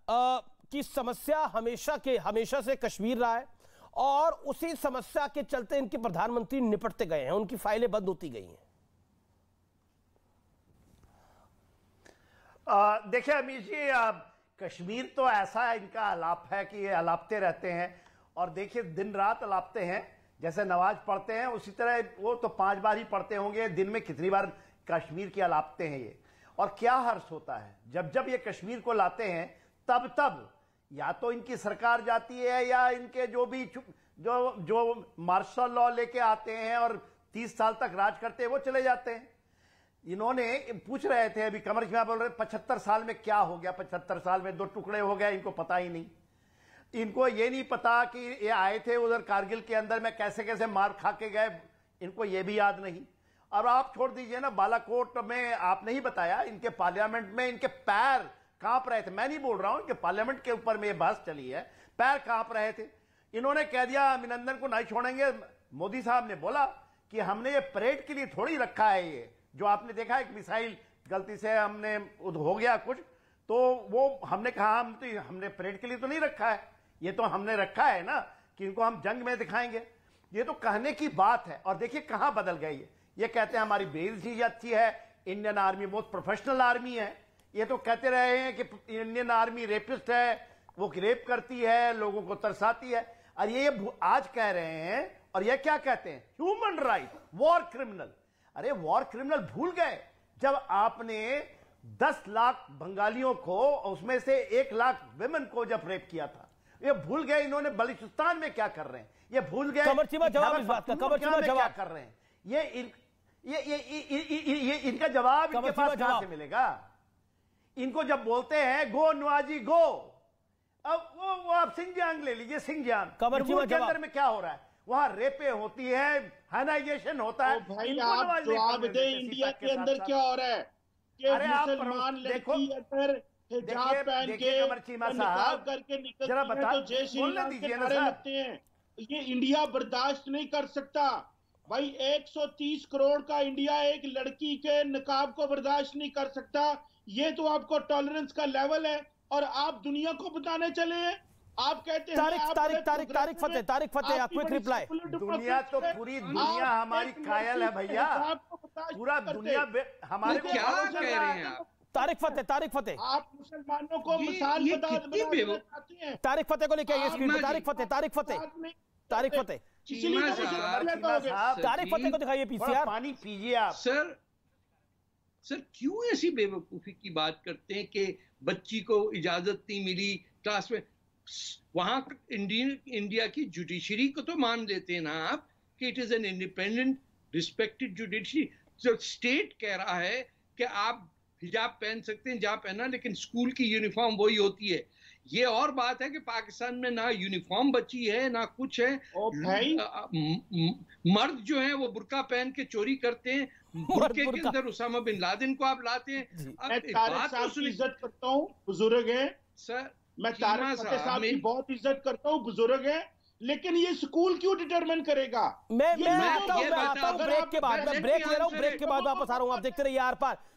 की समस्या हमेशा से कश्मीर रहा है और उसी समस्या के चलते इनके प्रधानमंत्री निपटते गए हैं, उनकी फाइलें बंद होती गई हैं। देखिए अमीश जी, कश्मीर तो ऐसा इनका अलाप है कि ये अलापते रहते हैं और देखिए दिन रात अलापते हैं। जैसे नमाज पढ़ते हैं उसी तरह वो तो 5 बार ही पढ़ते होंगे, दिन में कितनी बार कश्मीर की अलापते हैं ये। और क्या हर्ष होता है जब जब ये कश्मीर को लाते हैं, तब तब या तो इनकी सरकार जाती है या इनके जो मार्शल लॉ लेके आते हैं और 30 साल तक राज करते हैं वो चले जाते हैं। इन्होंने पूछ रहे थे अभी कमर सिंह बोल रहे 75 साल में क्या हो गया, 75 साल में 2 टुकड़े हो गए, इनको पता ही नहीं। इनको ये नहीं पता कि ये आए थे उधर कारगिल के अंदर में कैसे कैसे मार खा के गए, इनको ये भी याद नहीं। और आप छोड़ दीजिए ना, बालाकोट में आपने ही बताया इनके पार्लियामेंट में इनके पैर कांप रहे थे। मैं नहीं बोल रहा हूं, इनके पार्लियामेंट के ऊपर में ये बहस चली है, पैर कांप रहे थे। इन्होंने कह दिया अभिनंदन को नहीं छोड़ेंगे। मोदी साहब ने बोला कि हमने ये परेड के लिए थोड़ी रखा है, ये जो आपने देखा एक मिसाइल गलती से हमने हो गया कुछ, तो वो हमने कहा हमने परेड के लिए तो नहीं रखा है, ये तो हमने रखा है ना कि इनको हम जंग में दिखाएंगे। ये तो कहने की बात है। और देखिए कहां बदल गई है। ये कहते हैं हमारी बेइज्जती अच्छी है, इंडियन आर्मी बहुत प्रोफेशनल आर्मी है। ये तो कहते रहे हैं कि इंडियन आर्मी रेपिस्ट है, वो रेप करती है, लोगों को तरसाती है। और ये आज कह रहे हैं, और ये क्या कहते हैं, ह्यूमन राइट, वॉर क्रिमिनल। अरे वॉर क्रिमिनल भूल गए जब आपने 10 लाख बंगालियों को, उसमें से 1 लाख विमेन को जब रेप किया था। ये भूल गए इन्होंने बलूचिस्तान में क्या कर रहे हैं, ये भूल गए कमर चीमा जवाब इस बात का, कमर चीमा जवाब क्या कर रहे हैं। ये इनका जवाब इनके पास कहां से मिलेगा। इनको जब बोलते हैं गो नवाजी गो, अब वो आप सिंहजांग ले लीजिए, सिंहजांग के अंदर में क्या हो रहा है, वहां रेपे होती है, हाइनाइजेशन होता है। भाई आप जवाब दे, इंडिया के अंदर क्या हो रहा है कि मुसलमान लड़की अगर हिजाब पहन के निकाब करके निकलती है तो जय श्री राम के नारे लगते हैं। ये इंडिया बर्दाश्त नहीं कर सकता भाई। 130 करोड़ का इंडिया एक लड़की के निकाब को बर्दाश्त नहीं कर सकता। ये तो आपको टॉलरेंस का लेवल है और आप दुनिया को बताने चले हैं। आप कहते हैं तारिक फतेह क्विक रिप्लाई। दुनिया तो पूरी दुनिया हमारी कायल है भैया, पूरा दुनिया हमारे क्या कह रहे हैं आप? तारिक फतेह आप मुसलमानों को मिसाल बताते हैं। तारिक फतेह को लेके आइए स्क्रीन पे। तारिक फतेह को दिखाइए पीसीआर। पानी पीजिए आप। सर क्यों ऐसी बेवकूफी की बात करते हैं कि बच्ची को इजाजत नहीं मिली क्लास में। वहां इंडिया की जुडिशरी को तो मान लेते हैं ना आप कि it is an independent respected judiciary. जो स्टेट कह रहा है कि आप हिजाब पहन सकते हैं, जहां पहना, लेकिन स्कूल की यूनिफॉर्म वही होती है। ये और बात है कि पाकिस्तान में ना यूनिफॉर्म बची है ना कुछ है। मर्द जो है वो बुर्का पहन के चोरी करते हैं, बुर्के के अंदर उसामा बिन लादेन को आप लाते हैं। मैं तारिक साहब की इज्जत करता हूँ, बुजुर्ग है सर, मैं तारिक साहब की बहुत इज्जत करता हूँ, बुजुर्ग है, लेकिन ये स्कूल क्यों डिटरमिन करेगा। मैं आता हूं ब्रेक के बाद, मैं ब्रेक ले रहा हूं, ब्रेक के बाद वापस आ रहा हूं। आप देखते रहिए आर पार।